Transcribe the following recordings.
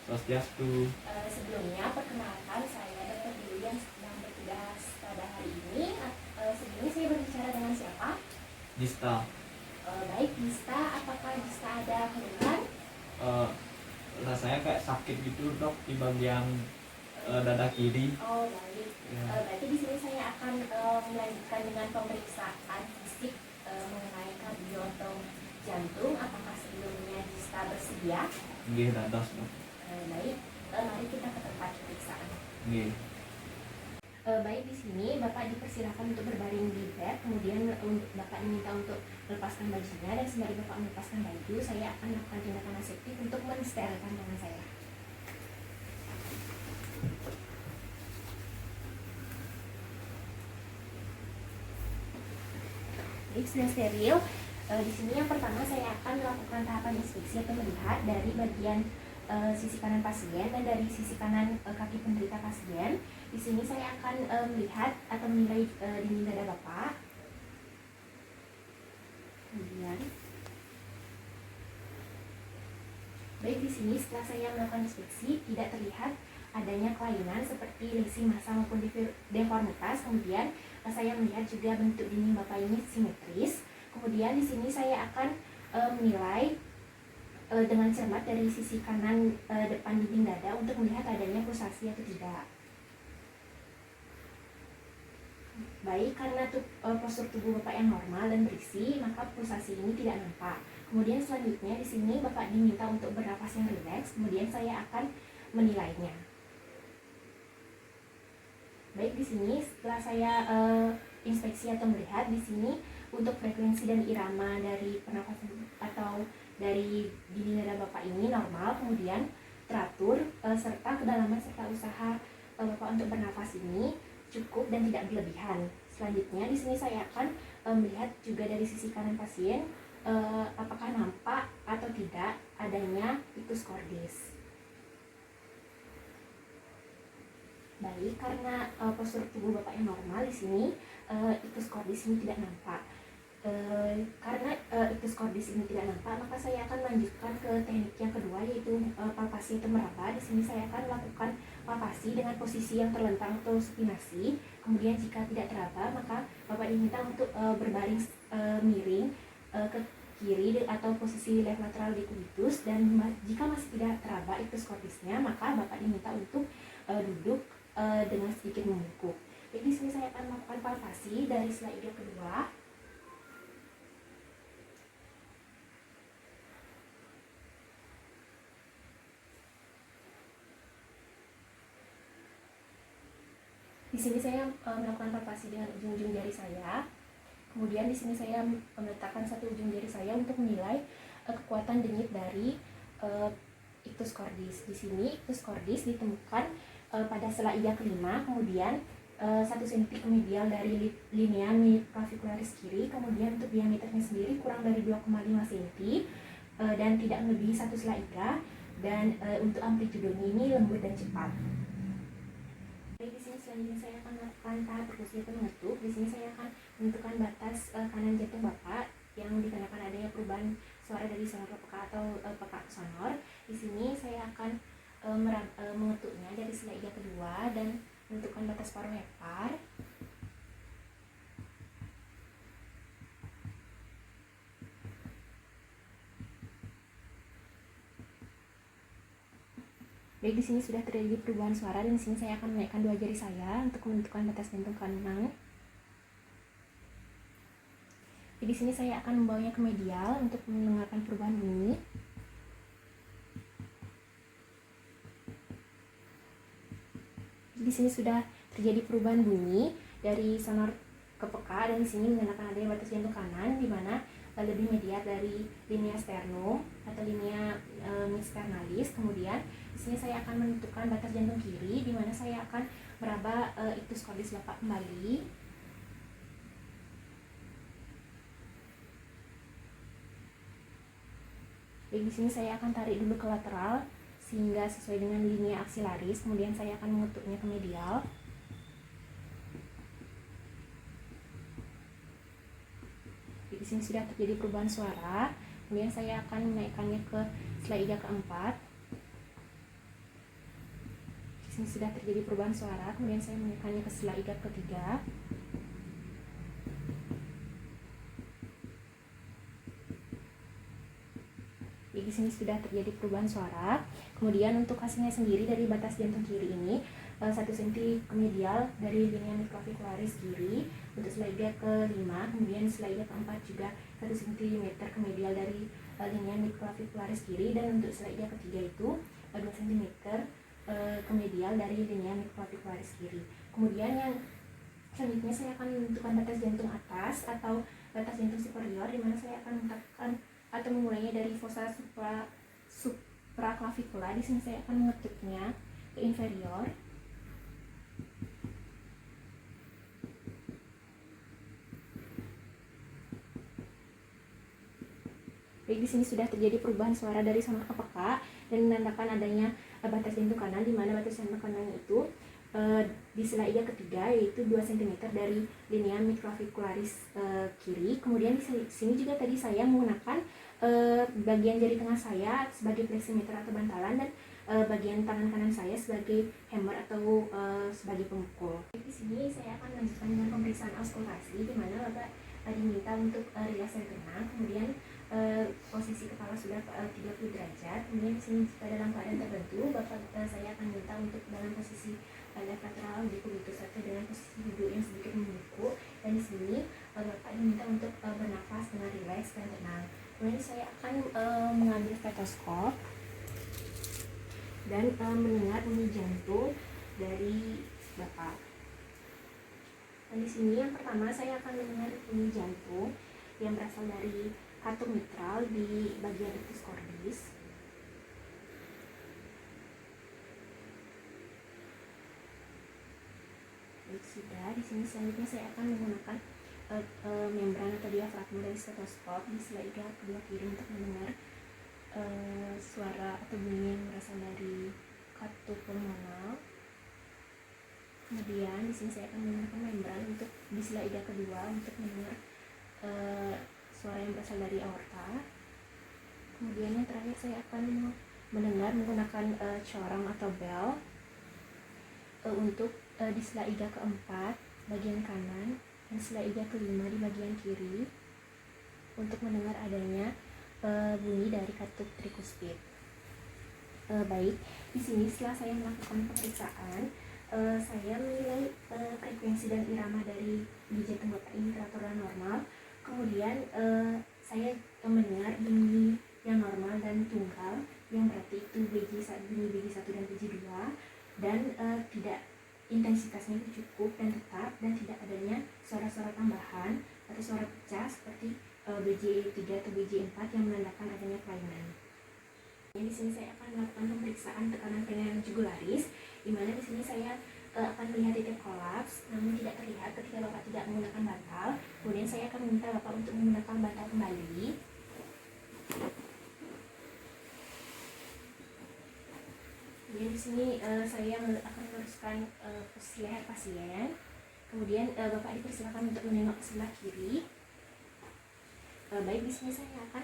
Swastiastu. Sebelumnya perkenalkan, saya Dr. Dwi yang sedang bertugas pada hari ini. Sebelumnya saya berbicara dengan siapa? Dista. Baik, Dista. Apakah Dista ada keluhan? Rasanya kayak sakit gitu dok di bagian dada kiri. Oh baik. Ya. Berarti di sini saya akan melanjutkan dengan pemeriksaan fisik mengenai kardio atau jantung. Apakah sebelumnya Dista bersedia? Nggih, dados dok. Baik, mari kita ke tempat pemeriksaan. Nggih. Baik, di sini Bapak dipersilakan untuk berbaring di bed, kemudian untuk Bapak diminta untuk melepaskan bajunya, dan sembari Bapak melepaskan baju, saya akan melakukan tindakan aseptik untuk mensterilkan tangan saya. Baik, sudah steril. Di sini yang pertama saya akan melakukan tahapan inspeksi atau melihat dari bagian sisi kanan pasien dan dari sisi kanan kaki penderita pasien. Di sini saya akan melihat atau menilai dinding dada Bapak. Kemudian, baik, di sini setelah saya melakukan inspeksi tidak terlihat adanya kelainan seperti lesi massa maupun deformitas. Kemudian saya melihat juga bentuk dinding Bapak ini simetris. Kemudian di sini saya akan menilai dengan cermat dari sisi kanan depan dinding dada untuk melihat adanya pulsasi atau tidak. Baik, karena postur tubuh Bapak yang normal dan berisi, maka pulsasi ini tidak nampak. Kemudian selanjutnya di sini Bapak diminta untuk bernafas yang rileks, kemudian saya akan menilainya. Baik, di sini setelah saya inspeksi atau melihat, di sini untuk frekuensi dan irama dari pernafasan atau dari dinding dada Bapak ini normal, kemudian teratur, serta kedalaman serta usaha Bapak untuk bernafas ini cukup dan tidak berlebihan. Selanjutnya di sini saya akan melihat juga dari sisi kanan pasien apakah nampak atau tidak adanya ictus cordis. Baik, karena postur tubuh Bapak yang normal, di sini ictus cordis ini tidak nampak. Karena ictus cordis ini tidak nampak, maka saya akan melanjutkan ke teknik yang kedua, yaitu palpasi atau meraba. Di sini saya akan melakukan palpasi dengan posisi yang terlentang atau supinasi. Kemudian jika tidak teraba, maka Bapak diminta untuk berbaring miring ke kiri atau posisi left lateral decubitus, dan jika masih tidak teraba ictus cordisnya, maka Bapak diminta untuk duduk dengan sedikit membungkuk. Jadi di sini saya akan melakukan palpasi dari slide yang kedua. Di sini saya melakukan palpasi dengan ujung-ujung jari saya. Kemudian di sini saya meletakkan satu ujung jari saya untuk menilai kekuatan denyut dari ictus cordis. Di sini ictus cordis ditemukan pada sela iga kelima, kemudian 1 cm medial dari linea clavicularis kiri. Kemudian untuk diameternya sendiri kurang dari 2,5 cm dan tidak melebihi 1 sela iga, dan untuk amplitudenya ini lembut dan cepat. Di sini selanjutnya saya akan melakukan tahap perkusi atau mengetuk. Di sini saya akan menentukan batas kanan jantung Bapak yang dikarenakan adanya perubahan suara dari sonor ke peka atau peka ke sonor. Di sini saya akan mengetuknya dari sela iga kedua dan menentukan batas paruh hepar. Baik, di sini sudah terjadi perubahan suara, dan di sini saya akan menaikkan 2 jari saya untuk menentukan batas jantung kanan. Di sini saya akan membawanya ke medial untuk mendengarkan perubahan bunyi. Di sini sudah terjadi perubahan bunyi dari sonor ke peka, dan di sini menandakan adanya batas jantung kanan, di mana lebih medial dari linea sternum atau linea midsternalis. Kemudian di sini saya akan menentukan batas jantung kiri, di mana saya akan meraba ictus cordis Bapak kembali. Baik, di sini saya akan tarik dulu ke lateral sehingga sesuai dengan linea aksilaris. Kemudian saya akan mengetuknya ke medial. Di sini sudah terjadi perubahan suara. Kemudian saya akan menaikkannya ke sela iga keempat. sini sudah terjadi perubahan suara. Kemudian saya menekannya ke sela iga ketiga. Di sini sudah terjadi perubahan suara. Kemudian untuk hasilnya sendiri dari batas jantung kiri ini 1 cm medial dari linea midclavicularis kiri untuk sela iga ke-5, kemudian sela iga ke-4 juga 1 cm medial dari linea midclavicularis kiri, dan untuk sela iga ke-3 itu 2 cm medial dari linea midclavicularis kiri. Kemudian yang selanjutnya saya akan menentukan batas jantung atas atau batas jantung superior, di mana saya akan menetapkan atau memulainya dari fossa supraclavicula. Di sini saya akan mengetuknya ke inferior. Baik, di sini sudah terjadi perubahan suara dari sonor ke peka dan menandakan adanya batas jantung kanan, di mana batas jantung kanan itu di sela iga ketiga, yaitu 2 cm dari linea midclavicularis kiri. Kemudian di sini juga tadi saya menggunakan bagian jari tengah saya sebagai fleximeter atau bantalan, dan bagian tangan kanan saya sebagai hammer atau sebagai pemukul. Di sini saya akan melanjutkan dengan pemeriksaan auskultasi, di mana Bapak diminta untuk rileks yang tenang, kemudian posisi kepala sudah 30 derajat. Kemudian di sini jika dalam keadaan tertentu, saya akan minta untuk dalam posisi left lateral decúbitus atau dengan posisi duduk yang sedikit membungkuk, dan di sini Bapak diminta untuk bernafas dengan rileks dan tenang. Kemudian saya akan mengambil stetoskop dan mendengar bunyi jantung dari Bapak. Dan di sini yang pertama saya akan mendengar bunyi jantung yang berasal dari katup mitral di bagian rectus cordis. Baik, sudah. Di sini selanjutnya saya akan menggunakan membran atau diafragma dari stetoskop di sela iga kedua kiri untuk mendengar suara atau bunyi yang berasal dari katup pulmonal. Kemudian di sini saya akan menggunakan membran untuk di sela iga kedua untuk mendengar suara yang berasal dari aorta. Kemudian yang terakhir saya akan mendengar menggunakan corong atau bell untuk di sela iga keempat bagian kanan dan sela iga kelima di bagian kiri untuk mendengar adanya bunyi dari katup trikuspid. Baik, di sini setelah saya melakukan pemeriksaan, saya menilai frekuensi dan irama dari jantung Bapak ini teratur dan normal. Kemudian saya mendengar bunyi yang normal dan tunggal, yang berarti itu bunyi BG1 dan BG2, dan tidak, intensitasnya itu cukup dan tetap, dan tidak adanya suara-suara tambahan atau suara pecah seperti BG3 atau BG4 yang menandakan adanya kelainan. Di sini saya akan melakukan pemeriksaan tekanan vena jugularis, di mana di sini saya akan melihat titik kolaps, namun tidak terlihat ketika Bapak tidak menggunakan bantal. Kemudian saya akan meminta Bapak untuk menggunakan bantal kembali. Kemudian di sini saya akan meneruskan posisi leher pasien. Kemudian Bapak dipersilakan untuk menengok ke sebelah kiri. Baik, di sini saya akan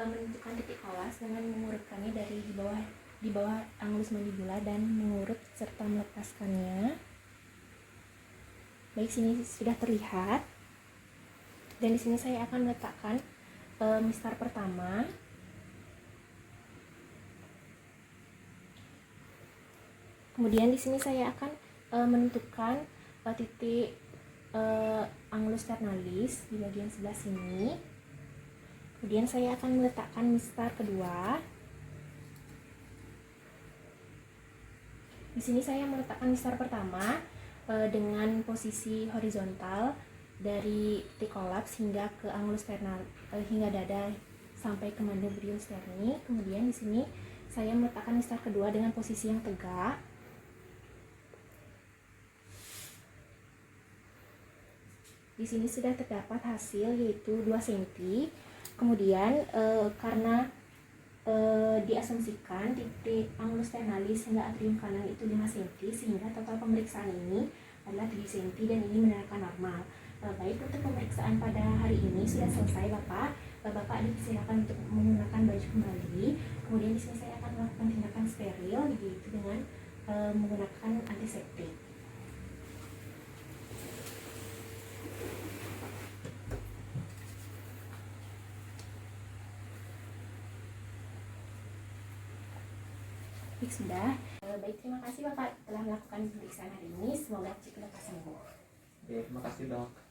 menentukan titik kolaps dengan mengurutkannya dari di bawah angulus mandibula dan mengurut serta melepaskannya. Baik, sini sudah terlihat. Dan di sini saya akan meletakkan mistar pertama. Kemudian di sini saya akan menentukan titik angulus ternalis di bagian sebelah sini. Kemudian saya akan meletakkan mistar kedua. Di sini saya meletakkan mistar pertama dengan posisi horizontal dari titik kolaps hingga ke angulus sternal, hingga dada sampai ke manubrio sterni. Kemudian di sini saya meletakkan mistar kedua dengan posisi yang tegak. Di sini sudah terdapat hasil yaitu 2 cm. Kemudian karena diasumsikan titik angulus ternalis hingga atrium kanan itu 5 cm, sehingga total pemeriksaan ini adalah 7 cm dan ini menandakan normal. Baik, untuk pemeriksaan pada hari ini sudah selesai, Bapak. Bapak dipersilakan untuk menggunakan baju kembali. Kemudian di sini saya akan melakukan tindakan steril, yaitu dengan menggunakan antiseptik. Baik, sudah. Baik, terima kasih Bapak telah melakukan pemeriksaan hari ini. Semoga cepat sembuh. Oke, terima kasih dok.